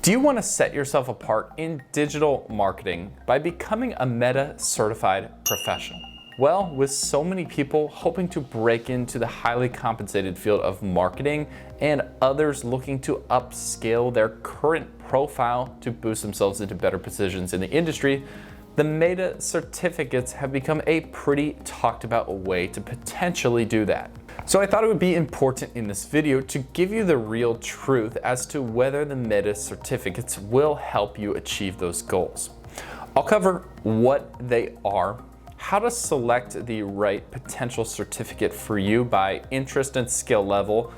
Do you want to set yourself apart in digital marketing by becoming a Meta certified professional? Well, with so many people hoping to break into the highly compensated field of marketing and others looking to upscale their current profile to boost themselves into better positions in the industry, the Meta certificates have become a pretty talked about way to potentially do that. So I thought it would be important in this video to give you the real truth as to whether the Meta certificates will help you achieve those goals. I'll cover what they are, how to select the right potential certificate for you by interest and skill level,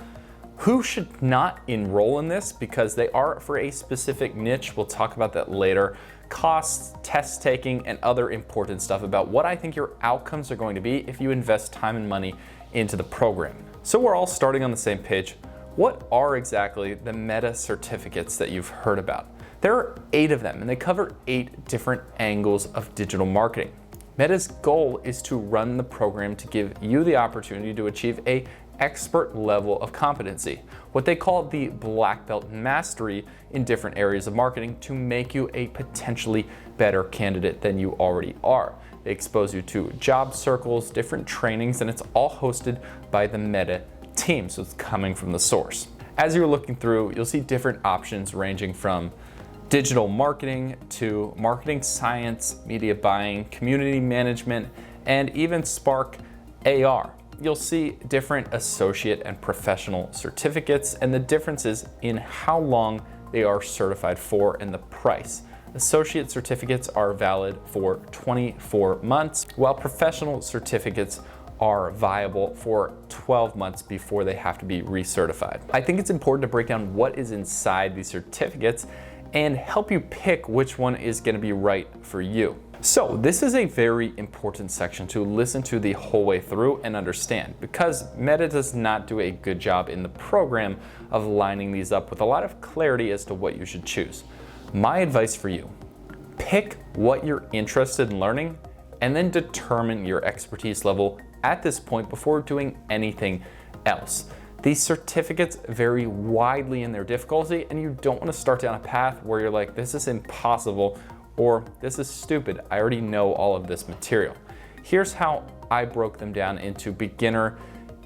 who should not enroll in this because they are for a specific niche, we'll talk about that later, costs, test taking, and other important stuff about what I think your outcomes are going to be if you invest time and money into the program. So we're all starting on the same page. What are exactly the Meta certificates that you've heard about? There are 8 of them, and they cover 8 different angles of digital marketing. Meta's goal is to run the program to give you the opportunity to achieve a expert level of competency, what they call the black belt mastery in different areas of marketing to make you a potentially better candidate than you already are. They expose you to job circles, different trainings, and it's all hosted by the Meta team, so it's coming from the source. As you're looking through, you'll see different options ranging from digital marketing to marketing science, media buying, community management, and even Spark AR. You'll see different associate and professional certificates and the differences in how long they are certified for and the price. Associate certificates are valid for 24 months, while professional certificates are viable for 12 months before they have to be recertified. I think it's important to break down what is inside these certificates and help you pick which one is going to be right for you. So this is a very important section to listen to the whole way through and understand, because Meta does not do a good job in the program of lining these up with a lot of clarity as to what you should choose. My advice for you, pick what you're interested in learning and then determine your expertise level at this point before doing anything else. These certificates vary widely in their difficulty, and you don't want to start down a path where you're like, this is impossible, or this is stupid, I already know all of this material. Here's how I broke them down into beginner,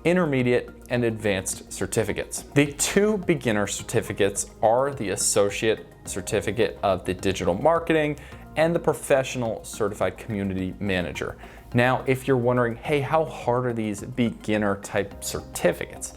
intermediate, and advanced certificates. The 2 beginner certificates are the Associate Certificate of the Digital Marketing and the Professional Certified Community Manager. Now, if you're wondering, hey, how hard are these beginner type certificates?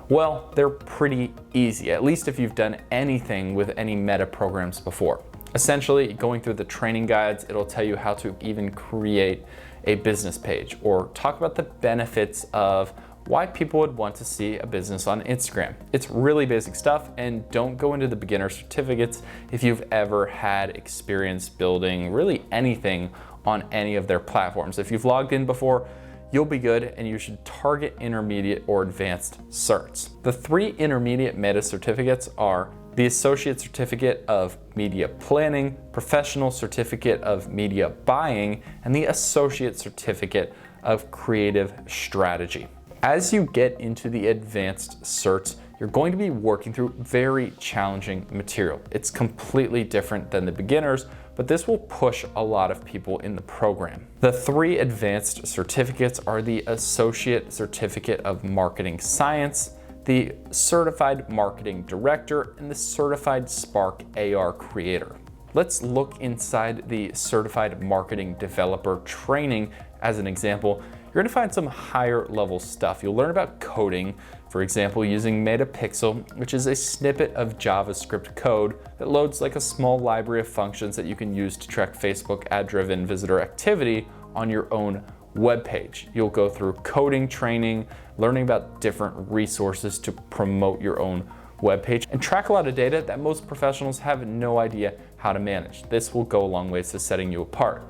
Well, they're pretty easy, at least if you've done anything with any Meta programs before. Essentially, going through the training guides, it'll tell you how to even create a business page or talk about the benefits of why people would want to see a business on Instagram. It's really basic stuff, and don't go into the beginner certificates if you've ever had experience building really anything on any of their platforms. If you've logged in before, you'll be good, and you should target intermediate or advanced certs. The 3 intermediate Meta certificates are the Associate Certificate of Media Planning, Professional Certificate of Media Buying, and the Associate Certificate of Creative Strategy. As you get into the advanced certs, you're going to be working through very challenging material. It's completely different than the beginners, but this will push a lot of people in the program. The 3 advanced certificates are the Associate Certificate of Marketing Science, the Certified Marketing Director, and the Certified Spark AR Creator. Let's look inside the Certified Marketing Developer training as an example. You're gonna find some higher level stuff. You'll learn about coding, for example, using Metapixel, which is a snippet of JavaScript code that loads like a small library of functions that you can use to track Facebook ad-driven visitor activity on your own web page. You'll go through coding training, learning about different resources to promote your own web page, and track a lot of data that most professionals have no idea how to manage. This will go a long ways to setting you apart.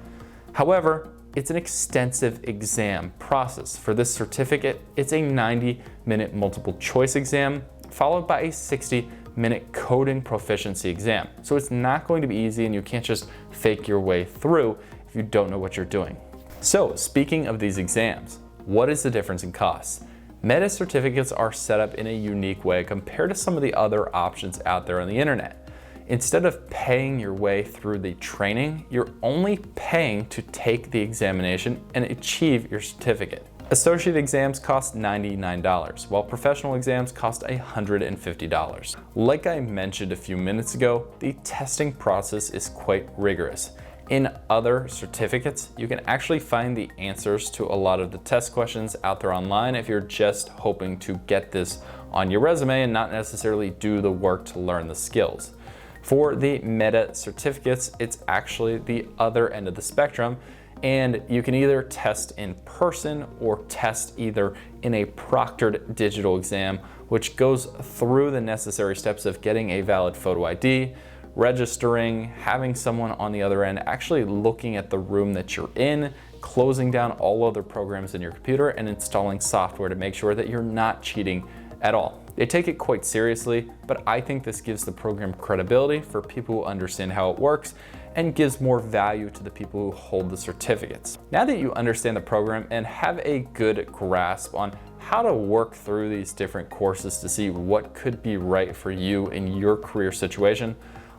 However, it's an extensive exam process. For this certificate, it's a 90-minute multiple choice exam, followed by a 60-minute coding proficiency exam. So it's not going to be easy, and you can't just fake your way through if you don't know what you're doing. So speaking of these exams, what is the difference in costs? Meta certificates are set up in a unique way compared to some of the other options out there on the internet. Instead of paying your way through the training, you're only paying to take the examination and achieve your certificate. Associate exams cost $99, while professional exams cost $150. Like I mentioned a few minutes ago, the testing process is quite rigorous. In other certificates, you can actually find the answers to a lot of the test questions out there online if you're just hoping to get this on your resume and not necessarily do the work to learn the skills. For the meta certificates, it's actually the other end of the spectrum, and you can either test in person or test either in a proctored digital exam, which goes through the necessary steps of getting a valid photo ID, registering, having someone on the other end actually looking at the room that you're in, closing down all other programs in your computer, and installing software to make sure that you're not cheating at all. They take it quite seriously, but I think this gives the program credibility for people who understand how it works and gives more value to the people who hold the certificates. Now that you understand the program and have a good grasp on how to work through these different courses to see what could be right for you in your career situation,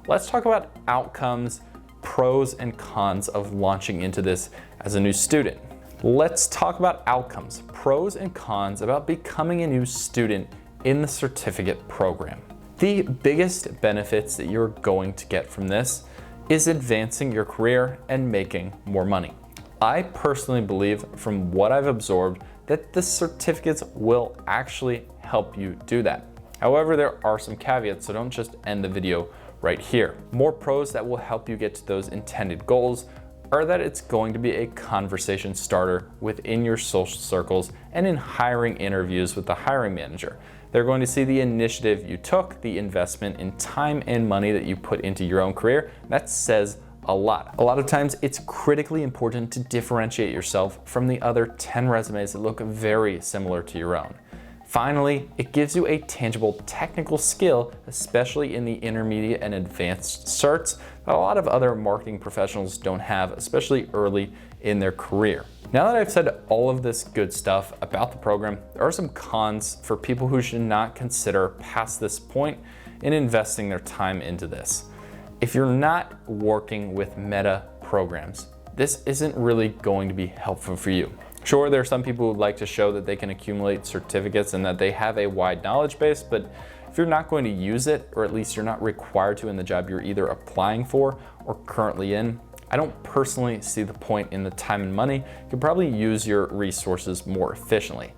let's talk about outcomes, pros and cons of launching into this as a new student. Let's talk about outcomes, pros and cons about becoming a new student in the certificate program. The biggest benefits that you're going to get from this is advancing your career and making more money. I personally believe, from what I've absorbed, that the certificates will actually help you do that. However, there are some caveats, so don't just end the video right here. More pros that will help you get to those intended goals are that it's going to be a conversation starter within your social circles and in hiring interviews with the hiring manager. They're going to see the initiative you took, the investment in time and money that you put into your own career. That says a lot. A lot of times it's critically important to differentiate yourself from the other 10 resumes that look very similar to your own. Finally, it gives you a tangible technical skill, especially in the intermediate and advanced certs, that a lot of other marketing professionals don't have, especially early in their career. Now that I've said all of this good stuff about the program, there are some cons for people who should not consider past this point in investing their time into this. If you're not working with meta programs, this isn't really going to be helpful for you. Sure, there are some people who like to show that they can accumulate certificates and that they have a wide knowledge base, but if you're not going to use it, or at least you're not required to in the job you're either applying for or currently in, I don't personally see the point in the time and money. You could probably use your resources more efficiently.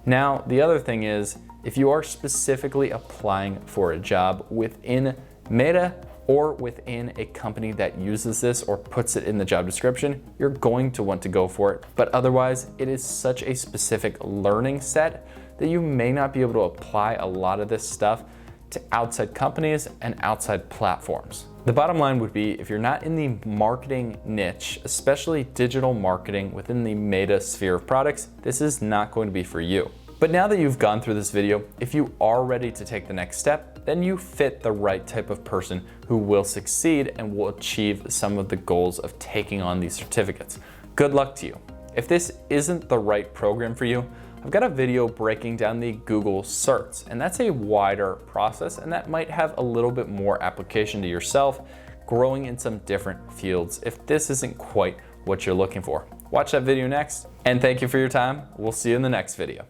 Now, the other thing is, if you are specifically applying for a job within Meta or within a company that uses this or puts it in the job description, you're going to want to go for it. But otherwise, it is such a specific learning set that you may not be able to apply a lot of this stuff to outside companies and outside platforms. The bottom line would be, if you're not in the marketing niche, especially digital marketing within the Meta sphere of products, this is not going to be for you. But now that you've gone through this video, if you are ready to take the next step, then you fit the right type of person who will succeed and will achieve some of the goals of taking on these certificates. Good luck to you. If this isn't the right program for you, I've got a video breaking down the Google Certs, and that's a wider process, and that might have a little bit more application to yourself, growing in some different fields if this isn't quite what you're looking for. Watch that video next, and thank you for your time. We'll see you in the next video.